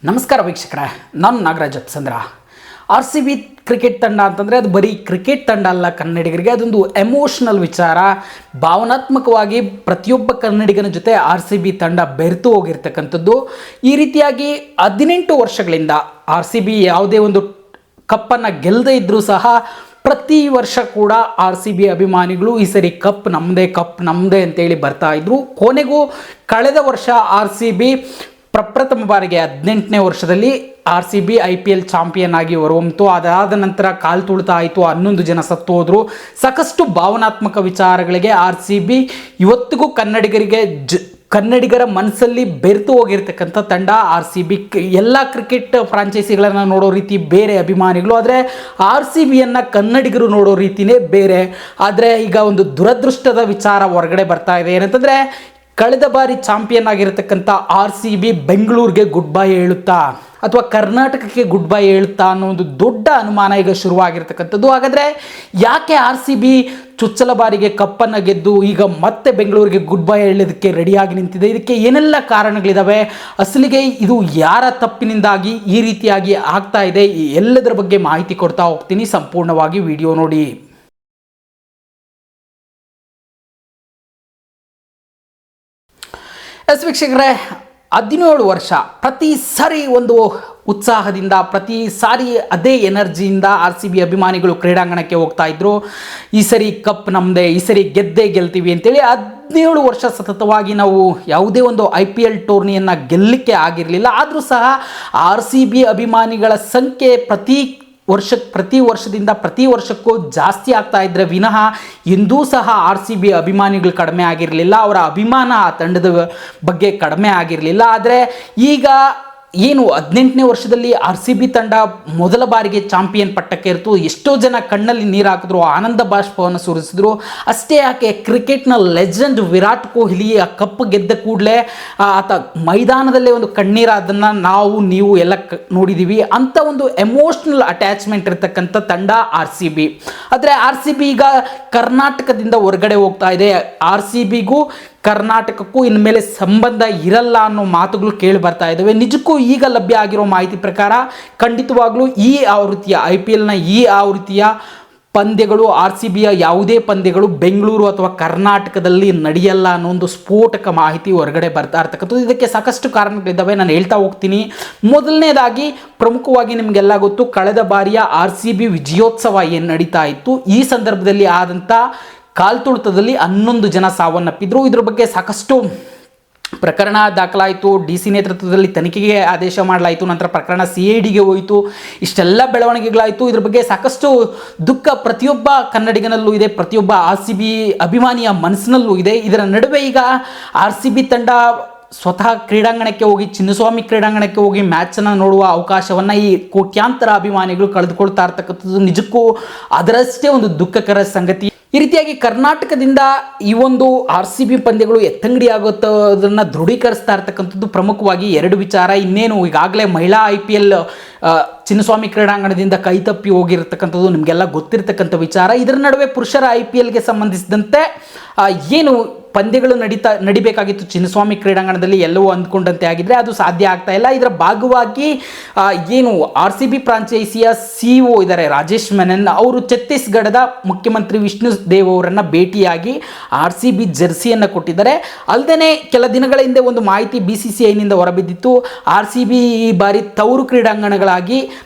ನಮಸ್ಕಾರ ವೀಕ್ಷಕರೇ, ನಾನು ನಾಗರಾಜ್ ಚಂದ್ರ. ಆರ್ ಸಿ ಬಿ ಕ್ರಿಕೆಟ್ ತಂಡ ಅಂತಂದರೆ ಅದು ಬರೀ ಕ್ರಿಕೆಟ್ ತಂಡ ಅಲ್ಲ. ಕನ್ನಡಿಗರಿಗೆ ಅದೊಂದು ಎಮೋಷ್ನಲ್ ವಿಚಾರ. ಭಾವನಾತ್ಮಕವಾಗಿ ಪ್ರತಿಯೊಬ್ಬ ಕನ್ನಡಿಗನ ಜೊತೆ ಆರ್ ಸಿ ಬಿ ತಂಡ ಬೆರೆತು ಹೋಗಿರ್ತಕ್ಕಂಥದ್ದು. ಈ ರೀತಿಯಾಗಿ 18 ವರ್ಷಗಳಿಂದ ಆರ್ ಸಿ ಬಿ ಯಾವುದೇ ಒಂದು ಕಪ್ಪನ್ನು ಗೆಲ್ಲದೇ ಇದ್ದರೂ ಸಹ ಪ್ರತಿ ವರ್ಷ ಕೂಡ ಆರ್ ಸಿ ಬಿ ಅಭಿಮಾನಿಗಳು ಈ ಸರಿ ಕಪ್ ನಮ್ಮದೇ ಅಂತೇಳಿ ಬರ್ತಾ ಇದ್ರು. ಕೊನೆಗೂ ಕಳೆದ ವರ್ಷ ಆರ್ ಸಿ ಬಿ ಪ್ರಪ್ರಥಮ ಬಾರಿಗೆ 18ನೇ ವರ್ಷದಲ್ಲಿ R C B IPL champion ಆಗಿ ಹೊರಹೊಮ್ಮಿತು. ಅದಾದ ನಂತರ ಕಾಲು ತುಳಿತ ಆಯಿತು, 11 ಜನ ಸತ್ತು ಹೋದರು. ಸಾಕಷ್ಟು ಭಾವನಾತ್ಮಕ ವಿಚಾರಗಳಿಗೆ ಆರ್ ಸಿ ಬಿ ಇವತ್ತಿಗೂ ಕನ್ನಡಿಗರ ಮನಸ್ಸಲ್ಲಿ ಬೆರೆತು ಹೋಗಿರ್ತಕ್ಕಂಥ ತಂಡ ಆರ್ ಸಿ ಬಿ. ಎಲ್ಲ ಕ್ರಿಕೆಟ್ ಫ್ರಾಂಚೈಸಿಗಳನ್ನು ನೋಡೋ ರೀತಿ ಬೇರೆ ಅಭಿಮಾನಿಗಳು, ಆದರೆ ಆರ್ ಸಿ ಬಿಯನ್ನು ಕನ್ನಡಿಗರು ನೋಡೋ ರೀತಿಯೇ ಬೇರೆ. ಆದರೆ ಈಗ ಒಂದು ದುರದೃಷ್ಟದ ವಿಚಾರ ಹೊರಗಡೆ ಬರ್ತಾ ಇದೆ. ಏನಂತಂದರೆ, ಕಳೆದ ಬಾರಿ ಚಾಂಪಿಯನ್ ಆಗಿರತಕ್ಕಂಥ ಆರ್ ಸಿ ಬಿ ಬೆಂಗಳೂರಿಗೆ ಗುಡ್ ಬೈ ಹೇಳುತ್ತಾ ಅಥವಾ ಕರ್ನಾಟಕಕ್ಕೆ ಗುಡ್ ಬೈ ಹೇಳುತ್ತಾ ಅನ್ನೋ ಒಂದು ದೊಡ್ಡ ಅನುಮಾನ ಈಗ ಶುರುವಾಗಿರ್ತಕ್ಕಂಥದ್ದು. ಹಾಗಾದರೆ ಯಾಕೆ ಆರ್ ಸಿ ಬಿ ಚುಚ್ಚಲ ಬಾರಿಗೆ ಕಪ್ಪನ್ನು ಗೆದ್ದು ಈಗ ಮತ್ತೆ ಬೆಂಗಳೂರಿಗೆ ಗುಡ್ ಬೈ ಹೇಳೋದಕ್ಕೆ ರೆಡಿಯಾಗಿ ನಿಂತಿದೆ? ಇದಕ್ಕೆ ಏನೆಲ್ಲ ಕಾರಣಗಳಿದ್ದಾವೆ? ಅಸಲಿಗೆ ಇದು ಯಾರ ತಪ್ಪಿನಿಂದಾಗಿ ಈ ರೀತಿಯಾಗಿ ಆಗ್ತಾ ಇದೆ? ಎಲ್ಲದರ ಬಗ್ಗೆ ಮಾಹಿತಿ ಕೊಡ್ತಾ ಹೋಗ್ತೀನಿ. ಸಂಪೂರ್ಣವಾಗಿ ವಿಡಿಯೋ ನೋಡಿ. ವೀಕ್ಷಕರೇ, 17 ವರ್ಷ ಪ್ರತಿ ಸಾರಿ ಒಂದು ಉತ್ಸಾಹದಿಂದ, ಪ್ರತಿ ಸಾರಿ ಅದೇ ಎನರ್ಜಿಯಿಂದ ಆರ್ ಸಿ ಬಿ ಅಭಿಮಾನಿಗಳು ಕ್ರೀಡಾಂಗಣಕ್ಕೆ ಹೋಗ್ತಾ ಇದ್ರು. ಈ ಸರಿ ಕಪ್ ನಮ್ಮದೇ, ಈ ಸರಿ ಗೆಲ್ತೀವಿ ಅಂತೇಳಿ 17 ವರ್ಷ ಸತತವಾಗಿ ನಾವು ಯಾವುದೇ ಒಂದು IPL ಟೂರ್ನಿಯನ್ನು ಗೆಲ್ಲಲಿಕ್ಕೆ ಆಗಿರಲಿಲ್ಲ. ಆದರೂ ಸಹ ಆರ್ ಸಿ ಬಿ ಅಭಿಮಾನಿಗಳ ಸಂಖ್ಯೆ ಪ್ರತಿ ವರ್ಷಕ್ಕೂ ಜಾಸ್ತಿ ಆಗ್ತಾ ಇದ್ರೆ ವಿನಃ ಎಂದೂ ಸಹ ಆರ್ ಸಿ ಬಿ ಅಭಿಮಾನಿಗಳು ಕಡಿಮೆ ಆಗಿರಲಿಲ್ಲ. ಅವರ ಅಭಿಮಾನ ಆ ತಂಡದ ಬಗ್ಗೆ ಕಡಿಮೆ ಆಗಿರಲಿಲ್ಲ. ಆದರೆ ಈಗ ಏನು 18ನೇ ವರ್ಷದಲ್ಲಿ ಆರ್ ಸಿ ಬಿ ತಂಡ ಮೊದಲ ಬಾರಿಗೆ ಚಾಂಪಿಯನ್ ಪಟ್ಟಕ್ಕೆ ಇರ್ತು. ಎಷ್ಟೋ ಜನ ಕಣ್ಣಲ್ಲಿ ನೀರು ಹಾಕಿದ್ರು, ಆನಂದ ಬಾಷ್ಪವನ್ನು ಸುರಿಸಿದ್ರು. ಅಷ್ಟೇ ಯಾಕೆ, ಕ್ರಿಕೆಟ್ನ ಲೆಜೆಂಡ್ ವಿರಾಟ್ ಕೊಹ್ಲಿ ಆ ಕಪ್ ಗೆದ್ದ ಕೂಡಲೇ ಆತ ಮೈದಾನದಲ್ಲೇ ಒಂದು ಕಣ್ಣೀರಾದನ್ನು ನೀವು ಎಲ್ಲ ನೋಡಿದ್ದೀವಿ. ಅಂಥ ಒಂದು ಎಮೋಷ್ನಲ್ ಅಟ್ಯಾಚ್ಮೆಂಟ್ ಇರತಕ್ಕಂಥ ತಂಡ ಆರ್ ಸಿ ಬಿ. ಆದರೆ ಆರ್ ಸಿ ಬಿ ಈಗ ಕರ್ನಾಟಕದಿಂದ ಹೊರಗಡೆ ಹೋಗ್ತಾ ಇದೆ. ಆರ್ ಸಿ ಬಿಗೂ ಕರ್ನಾಟಕಕ್ಕೂ ಇನ್ಮೇಲೆ ಸಂಬಂಧ ಇರಲ್ಲ ಅನ್ನೋ ಮಾತುಗಳು ಕೇಳಿ ಬರ್ತಾ ಇದ್ದಾವೆ. ನಿಜಕ್ಕೂ ಈಗ ಲಭ್ಯ ಆಗಿರೋ ಮಾಹಿತಿ ಪ್ರಕಾರ ಖಂಡಿತವಾಗ್ಲೂ ಈ ಆವೃತ್ತಿಯ IPLನ ಈ ಆವೃತ್ತಿಯ ಪಂದ್ಯಗಳು, ಆರ್ ಸಿ ಬಿಯ ಯಾವುದೇ ಪಂದ್ಯಗಳು ಬೆಂಗಳೂರು ಅಥವಾ ಕರ್ನಾಟಕದಲ್ಲಿ ನಡೆಯಲ್ಲ ಅನ್ನೋ ಒಂದು ಸ್ಫೋಟಕ ಮಾಹಿತಿ ಹೊರಗಡೆ ಬರ್ತಾ ಇರ್ತಕ್ಕಂಥದ್ದು. ಇದಕ್ಕೆ ಸಾಕಷ್ಟು ಕಾರಣಗಳಿದ್ದಾವೆ, ನಾನು ಹೇಳ್ತಾ ಹೋಗ್ತೀನಿ. ಮೊದಲನೇದಾಗಿ ಪ್ರಮುಖವಾಗಿ ನಿಮಗೆಲ್ಲ ಗೊತ್ತು, ಕಳೆದ ಬಾರಿಯ ಆರ್ ಸಿ ಬಿ ವಿಜಯೋತ್ಸವ ಏನು ನಡೀತಾ ಇತ್ತು, ಈ ಸಂದರ್ಭದಲ್ಲಿ ಆದಂಥ ಕಾಲ್ತುಳಿತದಲ್ಲಿ 11 ಜನ ಸಾವನ್ನಪ್ಪಿದ್ರು. ಇದ್ರ ಬಗ್ಗೆ ಸಾಕಷ್ಟು ಪ್ರಕರಣ ದಾಖಲಾಯಿತು. DC ನೇತೃತ್ವದಲ್ಲಿ ತನಿಖೆಗೆ ಆದೇಶ ಮಾಡಲಾಯಿತು. ನಂತರ ಪ್ರಕರಣ CIDಗೆ ಹೋಯಿತು. ಇಷ್ಟೆಲ್ಲ ಬೆಳವಣಿಗೆಗಳಾಯಿತು. ಇದ್ರ ಬಗ್ಗೆ ಸಾಕಷ್ಟು ದುಃಖ ಪ್ರತಿಯೊಬ್ಬ ಕನ್ನಡಿಗನಲ್ಲೂ ಇದೆ, ಪ್ರತಿಯೊಬ್ಬ ಆರ್ ಸಿ ಬಿ ಅಭಿಮಾನಿಯ ಮನಸ್ಸಿನಲ್ಲೂ ಇದೆ. ಇದರ ನಡುವೆ ಈಗ ಆರ್ ಸಿ ಬಿ ತಂಡ ಸ್ವತಃ ಕ್ರೀಡಾಂಗಣಕ್ಕೆ ಹೋಗಿ, ಚಿನ್ನಸ್ವಾಮಿ ಕ್ರೀಡಾಂಗಣಕ್ಕೆ ಹೋಗಿ ಮ್ಯಾಚನ್ನು ನೋಡುವ ಅವಕಾಶವನ್ನು ಈ ಕೋಟ್ಯಾಂತರ ಅಭಿಮಾನಿಗಳು ಕಳೆದುಕೊಳ್ತಾ ಇರ್ತಕ್ಕಂಥದ್ದು ನಿಜಕ್ಕೂ ಅದರಷ್ಟೇ ಒಂದು ದುಃಖಕರ ಸಂಗತಿ. ಈ ರೀತಿಯಾಗಿ ಕರ್ನಾಟಕದಿಂದ ಈ ಒಂದು ಆರ್ ಸಿ ಬಿ ಪಂದ್ಯಗಳು ಎತ್ತಂಗಡಿ ಆಗುತ್ತೋದನ್ನು ದೃಢೀಕರಿಸ್ತಾ ಇರ್ತಕ್ಕಂಥದ್ದು ಪ್ರಮುಖವಾಗಿ 2 ವಿಚಾರ. ಇನ್ನೇನು ಈಗಾಗಲೇ ಮಹಿಳಾ IPL ಚಿನ್ನಸ್ವಾಮಿ ಕ್ರೀಡಾಂಗಣದಿಂದ ಕೈತಪ್ಪಿ ಹೋಗಿರ್ತಕ್ಕಂಥದ್ದು ನಿಮಗೆಲ್ಲ ಗೊತ್ತಿರ್ತಕ್ಕಂಥ ವಿಚಾರ. ಇದರ ನಡುವೆ ಪುರುಷರ IPLಗೆ ಸಂಬಂಧಿಸಿದಂತೆ ಏನು ಪಂದ್ಯಗಳು ನಡಿಬೇಕಾಗಿತ್ತು ಚಿನ್ನಸ್ವಾಮಿ ಕ್ರೀಡಾಂಗಣದಲ್ಲಿ, ಎಲ್ಲವೂ ಅಂದ್ಕೊಂಡಂತೆ ಆಗಿದ್ರೆ ಅದು ಸಾಧ್ಯ ಆಗ್ತಾ ಇಲ್ಲ. ಇದರ ಭಾಗವಾಗಿ ಏನು ಆರ್ ಸಿ ಬಿ ಫ್ರಾಂಚೈಸಿಯ CEO ಇದ್ದಾರೆ ರಾಜೇಶ್ ಮೆನನ್, ಅವರು ಛತ್ತೀಸ್ಗಢದ ಮುಖ್ಯಮಂತ್ರಿ ವಿಷ್ಣು ದೇವ್ ಅವರನ್ನು ಭೇಟಿಯಾಗಿ ಆರ್ ಸಿ ಬಿ ಜೆರ್ಸಿಯನ್ನು ಕೊಟ್ಟಿದ್ದಾರೆ. ಅಲ್ಲದೆ ಕೆಲ ದಿನಗಳ ಹಿಂದೆ ಒಂದು ಮಾಹಿತಿ BCCIನಿಂದ ಹೊರಬಿದ್ದಿತ್ತು. ಆರ್ ಸಿ ಬಿ ಈ ಬಾರಿ ತವರು ಕ್ರೀಡಾಂಗಣಗಳಾಗಿ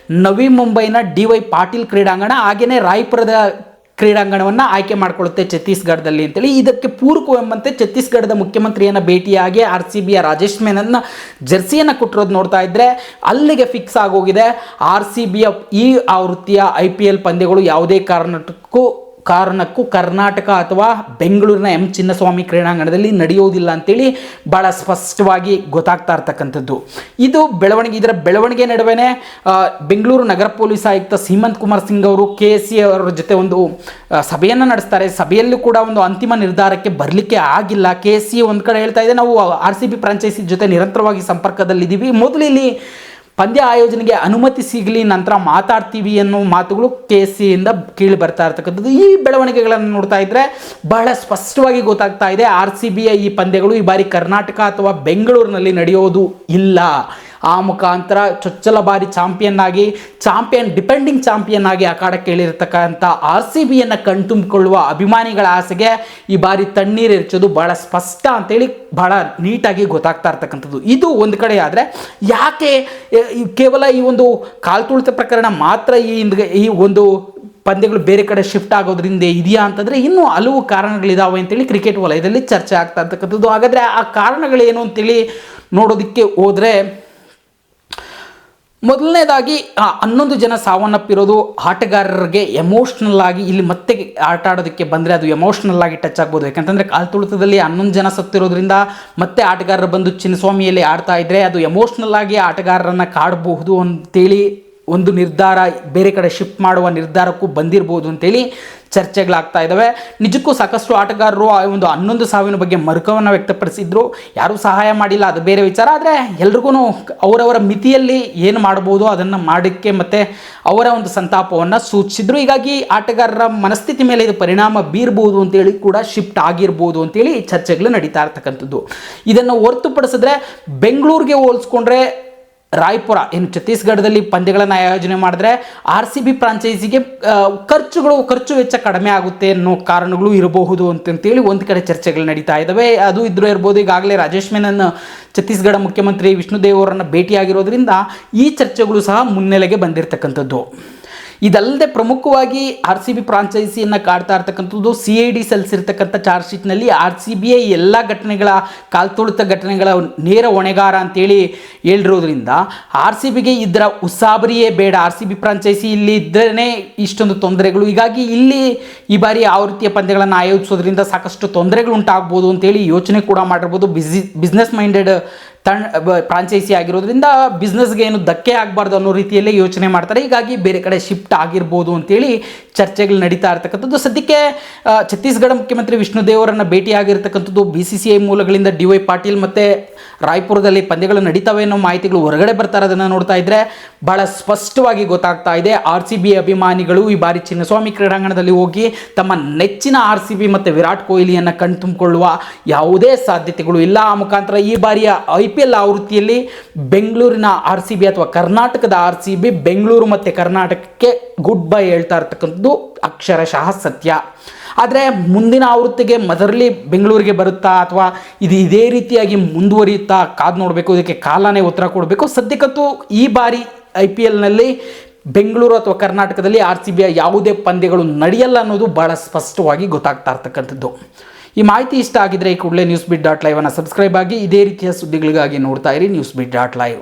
ನವಿ ಮುಂಬೈನ DY ಪಾಟೀಲ್ ಕ್ರೀಡಾಂಗಣ ಹಾಗೆಯೇ ರಾಯ್ಪುರದ ಕ್ರೀಡಾಂಗಣವನ್ನು ಆಯ್ಕೆ ಮಾಡಿಕೊಳ್ಳುತ್ತೆ ಛತ್ತೀಸ್ಗಢದಲ್ಲಿ ಅಂತೇಳಿ. ಇದಕ್ಕೆ ಪೂರಕವೆಂಬಂತೆ ಛತ್ತೀಸ್ಗಢದ ಮುಖ್ಯಮಂತ್ರಿಯನ್ನು ಭೇಟಿಯಾಗಿ ಆರ್ ಸಿ ಬಿಯ ರಾಜೇಶ್ ಮೆನನ್ ಜೆರ್ಸಿಯನ್ನು ಕೊಟ್ಟಿರೋದು ನೋಡ್ತಾ ಇದ್ದರೆ ಅಲ್ಲಿಗೆ ಫಿಕ್ಸ್ ಆಗೋಗಿದೆ. ಆರ್ ಸಿ ಬಿಯ ಈ ಆವೃತ್ತಿಯ IPL ಪಂದ್ಯಗಳು ಯಾವುದೇ ಕಾರಣಕ್ಕೂ ಕರ್ನಾಟಕ ಅಥವಾ ಬೆಂಗಳೂರಿನ ಚಿನ್ನಸ್ವಾಮಿ ಕ್ರೀಡಾಂಗಣದಲ್ಲಿ ನಡೆಯೋದಿಲ್ಲ ಅಂತೇಳಿ ಭಾಳ ಸ್ಪಷ್ಟವಾಗಿ ಗೊತ್ತಾಗ್ತಾ ಇರ್ತಕ್ಕಂಥದ್ದು. ಇದು ಬೆಳವಣಿಗೆ. ಇದರ ಬೆಳವಣಿಗೆ ನಡುವೆನೇ ಬೆಂಗಳೂರು ನಗರ ಪೊಲೀಸ್ ಆಯುಕ್ತ ಸೀಮಂತ್ ಕುಮಾರ್ ಸಿಂಗ್ ಅವರು KSC ಅವರ ಜೊತೆ ಒಂದು ಸಭೆಯನ್ನು ನಡೆಸ್ತಾರೆ. ಸಭೆಯಲ್ಲೂ ಕೂಡ ಒಂದು ಅಂತಿಮ ನಿರ್ಧಾರಕ್ಕೆ ಬರಲಿಕ್ಕೆ ಆಗಿಲ್ಲ. KSC ಒಂದು ಕಡೆ ಹೇಳ್ತಾ ಇದೆ, ನಾವು ಆರ್ ಸಿ ಬಿ ಫ್ರಾಂಚೈಸಿ ಜೊತೆ ನಿರಂತರವಾಗಿ ಸಂಪರ್ಕದಲ್ಲಿದ್ದೀವಿ, ಮೊದಲು ಇಲ್ಲಿ ಪಂದ್ಯ ಆಯೋಜನೆಗೆ ಅನುಮತಿ ಸಿಗಲಿ, ನಂತರ ಮಾತಾಡ್ತೀವಿ ಅನ್ನೋ ಮಾತುಗಳು KSCಯಿಂದ ಕೇಳಿ ಬರ್ತಾ ಇರ್ತಕ್ಕಂಥದ್ದು. ಈ ಬೆಳವಣಿಗೆಗಳನ್ನು ನೋಡ್ತಾ ಇದ್ದರೆ ಬಹಳ ಸ್ಪಷ್ಟವಾಗಿ ಗೊತ್ತಾಗ್ತಾ ಇದೆ, ಆರ್ ಸಿ ಬಿಯ ಈ ಪಂದ್ಯಗಳು ಈ ಬಾರಿ ಕರ್ನಾಟಕ ಅಥವಾ ಬೆಂಗಳೂರಿನಲ್ಲಿ ನಡೆಯೋದು ಇಲ್ಲ. ಆ ಮುಖಾಂತರ ಚೊಚ್ಚಲ ಬಾರಿ ಡಿಪೆಂಡಿಂಗ್ ಚಾಂಪಿಯನ್ ಆಗಿ ಅಖಾಡಕ್ಕೆ ಇಳಿರತಕ್ಕಂಥ RCBಯನ್ನು ಕಣ್ತುಂಬಿಕೊಳ್ಳುವ ಅಭಿಮಾನಿಗಳ ಆಸೆಗೆ ಈ ಬಾರಿ ತಣ್ಣೀರು ಎರಚೋದು ಬಹಳ ಸ್ಪಷ್ಟ ಅಂತೇಳಿ ಬಹಳ ನೀಟಾಗಿ ಗೊತ್ತಾಗ್ತಾ ಇರ್ತಕ್ಕಂಥದ್ದು. ಇದು ಒಂದು ಕಡೆ ಆದರೆ ಯಾಕೆ ಕೇವಲ ಈ ಒಂದು ಕಾಲ್ತುಳಿತ ಪ್ರಕರಣ ಮಾತ್ರ ಈ ಒಂದು ಪಂದ್ಯಗಳು ಬೇರೆ ಕಡೆ ಶಿಫ್ಟ್ ಆಗೋದ್ರಿಂದ ಇದೆಯಾ ಅಂತಂದರೆ ಇನ್ನೂ ಹಲವು ಕಾರಣಗಳಿದಾವೆ ಅಂತೇಳಿ ಕ್ರಿಕೆಟ್ ವಲಯದಲ್ಲಿ ಚರ್ಚೆ ಆಗ್ತಾ ಇರ್ತಕ್ಕಂಥದ್ದು. ಹಾಗಾದರೆ ಆ ಕಾರಣಗಳೇನು ಅಂತೇಳಿ ನೋಡೋದಕ್ಕೆ ಹೋದರೆ, ಮೊದಲನೇದಾಗಿ 11 ಜನ ಸಾವನ್ನಪ್ಪಿರೋದು ಆಟಗಾರರಿಗೆ ಎಮೋಷ್ನಲ್ ಆಗಿ ಇಲ್ಲಿ ಮತ್ತೆ ಆಟ ಆಡೋದಕ್ಕೆ ಬಂದರೆ ಅದು ಎಮೋಷ್ನಲ್ ಆಗಿ ಟಚ್ ಆಗ್ಬೋದು. ಯಾಕಂತಂದರೆ ಕಾಲ್ತುಳಿತದಲ್ಲಿ 11 ಜನ ಸತ್ತಿರೋದ್ರಿಂದ ಮತ್ತೆ ಆಟಗಾರರು ಬಂದು ಚಿನ್ನಸ್ವಾಮಿಯಲ್ಲಿ ಆಡ್ತಾ ಇದ್ದರೆ ಅದು ಎಮೋಷ್ನಲ್ ಆಗಿ ಆಟಗಾರರನ್ನು ಕಾಡಬಹುದು ಅಂತೇಳಿ ಒಂದು ನಿರ್ಧಾರ ಬೇರೆ ಕಡೆ ಶಿಫ್ಟ್ ಮಾಡುವ ನಿರ್ಧಾರಕ್ಕೂ ಬಂದಿರ್ಬೋದು ಅಂತೇಳಿ ಚರ್ಚೆಗಳಾಗ್ತಾ ಇದ್ದಾವೆ. ನಿಜಕ್ಕೂ ಸಾಕಷ್ಟು ಆಟಗಾರರು ಆ ಒಂದು 11 ಸಾವಿನ ಬಗ್ಗೆ ಮರುಕವನ್ನು ವ್ಯಕ್ತಪಡಿಸಿದ್ರು. ಯಾರೂ ಸಹಾಯ ಮಾಡಿಲ್ಲ, ಅದು ಬೇರೆ ವಿಚಾರ. ಆದರೆ ಎಲ್ರಿಗೂ ಅವರವರ ಮಿತಿಯಲ್ಲಿ ಏನು ಮಾಡ್ಬೋದು ಅದನ್ನು ಮಾಡೋಕ್ಕೆ ಮತ್ತು ಅವರ ಒಂದು ಸಂತಾಪವನ್ನು ಸೂಚಿಸಿದ್ರು. ಹೀಗಾಗಿ ಆಟಗಾರರ ಮನಸ್ಥಿತಿ ಮೇಲೆ ಇದು ಪರಿಣಾಮ ಬೀರ್ಬೋದು ಅಂತೇಳಿ ಕೂಡ ಶಿಫ್ಟ್ ಆಗಿರ್ಬೋದು ಅಂತೇಳಿ ಚರ್ಚೆಗಳು ನಡೀತಾ ಇರ್ತಕ್ಕಂಥದ್ದು. ಇದನ್ನು ಹೊರತುಪಡಿಸಿದ್ರೆ ಬೆಂಗಳೂರಿಗೆ ಹೋಲಿಸ್ಕೊಂಡ್ರೆ ರಾಯ್ಪುರ ಏನು ಛತ್ತೀಸ್ಗಢದಲ್ಲಿ ಪಂದ್ಯಗಳನ್ನು ಆಯೋಜನೆ ಮಾಡಿದ್ರೆ RCB ಫ್ರಾಂಚೈಸಿಗೆ ಖರ್ಚು ವೆಚ್ಚ ಕಡಿಮೆ ಆಗುತ್ತೆ ಅನ್ನೋ ಕಾರಣಗಳು ಇರಬಹುದು ಅಂತೇಳಿ ಒಂದು ಕಡೆ ಚರ್ಚೆಗಳು ನಡೀತಾ ಇದ್ದಾವೆ. ಅದು ಇದ್ರೂ ಇರ್ಬೋದು. ಈಗಾಗಲೇ ರಾಜೇಶ್ ಮೆನನ್ ಛತ್ತೀಸ್ಗಢ ಮುಖ್ಯಮಂತ್ರಿ ವಿಷ್ಣುದೇವ್ ಅವರನ್ನು ಭೇಟಿಯಾಗಿರೋದ್ರಿಂದ ಈ ಚರ್ಚೆಗಳು ಸಹ ಮುನ್ನೆಲೆಗೆ ಬಂದಿರತಕ್ಕಂಥದ್ದು. ಇದಲ್ಲದೆ ಪ್ರಮುಖವಾಗಿ RCB ಫ್ರಾಂಚೈಸಿಯನ್ನು ಕಾಡ್ತಾ ಇರ್ತಕ್ಕಂಥದ್ದು CID ಸಲ್ಲಿಸಿರ್ತಕ್ಕಂಥ ಚಾರ್ಜ್ ಶೀಟ್ನಲ್ಲಿ RCBಯ ಎಲ್ಲ ಘಟನೆಗಳ ಕಾಲ್ತುಳಿತ ಘಟನೆಗಳ ನೇರ ಹೊಣೆಗಾರ ಅಂತೇಳಿ ಹೇಳಿರೋದ್ರಿಂದ RCBಗೆ ಇದರ ಉಸಾಬರಿಯೇ ಬೇಡ, RCB ಫ್ರಾಂಚೈಸಿ ಇಲ್ಲಿ ಇದ್ರೇ ಇಷ್ಟೊಂದು ತೊಂದರೆಗಳು. ಹೀಗಾಗಿ ಇಲ್ಲಿ ಈ ಬಾರಿ ಯಾವ ರೀತಿಯ ಪಂದ್ಯಗಳನ್ನು ಆಯೋಜಿಸೋದ್ರಿಂದ ಸಾಕಷ್ಟು ತೊಂದರೆಗಳು ಉಂಟಾಗ್ಬೋದು ಅಂತೇಳಿ ಯೋಚನೆ ಕೂಡ ಮಾಡಿರ್ಬೋದು. ಬಿಸ್ನೆಸ್ ಮೈಂಡೆಡ್ ಫ್ರಾಂಚೈಸಿ ಆಗಿರೋದ್ರಿಂದ ಬಿಸ್ನೆಸ್ಗೆ ಏನು ಧಕ್ಕೆ ಆಗಬಾರ್ದು ಅನ್ನೋ ರೀತಿಯಲ್ಲೇ ಯೋಚನೆ ಮಾಡ್ತಾರೆ. ಹೀಗಾಗಿ ಬೇರೆ ಕಡೆ ಶಿಫ್ಟ್ ಆಗಿರ್ಬೋದು ಅಂತೇಳಿ ಚರ್ಚೆಗಳು ನಡೀತಾ ಇರ್ತಕ್ಕಂಥದ್ದು. ಸದ್ಯಕ್ಕೆ ಛತ್ತೀಸ್ಗಢ ಮುಖ್ಯಮಂತ್ರಿ ವಿಷ್ಣುದೇವರನ್ನು ಭೇಟಿಯಾಗಿರ್ತಕ್ಕಂಥದ್ದು BCCI ಮೂಲಗಳಿಂದ DY ಪಾಟೀಲ್ ಮತ್ತು ರಾಯ್ಪುರದಲ್ಲಿ ಪಂದ್ಯಗಳು ನಡೀತವೆ ಅನ್ನೋ ಮಾಹಿತಿಗಳು ಹೊರಗಡೆ ಬರ್ತಾರೆ. ಅದನ್ನು ನೋಡ್ತಾ ಇದ್ದರೆ ಬಹಳ ಸ್ಪಷ್ಟವಾಗಿ ಗೊತ್ತಾಗ್ತಾ ಇದೆ RCB ಅಭಿಮಾನಿಗಳು ಈ ಬಾರಿ ಚಿನ್ನಸ್ವಾಮಿ ಕ್ರೀಡಾಂಗಣದಲ್ಲಿ ಹೋಗಿ ತಮ್ಮ ನೆಚ್ಚಿನ RCB ಮತ್ತು ವಿರಾಟ್ ಕೊಹ್ಲಿಯನ್ನು ಕಣ್ತುಂಬಿಕೊಳ್ಳುವ ಯಾವುದೇ ಸಾಧ್ಯತೆಗಳು ಇಲ್ಲ. ಆ ಮುಖಾಂತರ ಈ ಬಾರಿಯ IPL ಆವೃತ್ತಿಯಲ್ಲಿ ಬೆಂಗಳೂರಿನ RCB ಅಥವಾ ಕರ್ನಾಟಕದ RCB ಬೆಂಗಳೂರು ಮತ್ತು ಕರ್ನಾಟಕಕ್ಕೆ ಗುಡ್ ಬೈ ಹೇಳ್ತಾ ಇರ್ತಕ್ಕಂಥದ್ದು ಅಕ್ಷರಶಃ ಸತ್ಯ. ಆದರೆ ಮುಂದಿನ ಆವೃತ್ತಿಗೆ ಮದರ್ಲಿ ಬೆಂಗಳೂರಿಗೆ ಬರುತ್ತಾ ಅಥವಾ ಇದು ಇದೇ ರೀತಿಯಾಗಿ ಮುಂದುವರಿಯುತ್ತಾ ಕಾದು ನೋಡಬೇಕು. ಇದಕ್ಕೆ ಕಾಲನೇ ಉತ್ತರ ಕೊಡಬೇಕು. ಸದ್ಯಕ್ಕಂತೂ ಈ ಬಾರಿ IPLನಲ್ಲಿ ಬೆಂಗಳೂರು ಅಥವಾ ಕರ್ನಾಟಕದಲ್ಲಿ RCBಯ ಯಾವುದೇ ಪಂದ್ಯಗಳು ನಡೆಯಲ್ಲ ಅನ್ನೋದು ಭಾಳ ಸ್ಪಷ್ಟವಾಗಿ ಗೊತ್ತಾಗ್ತಾ ಇರ್ತಕ್ಕಂಥದ್ದು. ಈ ಮಾಹಿತಿ ಇಷ್ಟ ಆಗಿದ್ರೆ ಈ ಕೂಡಲೇ newsbeat.live ಅನ್ನು ಸಬ್ಸ್ಕ್ರೈಬ್ ಆಗಿ ಇದೇ ರೀತಿಯ ಸುದ್ದಿಗಳಿಗಾಗಿ ನೋಡ್ತಾ ಇರಿ newsbeat.live.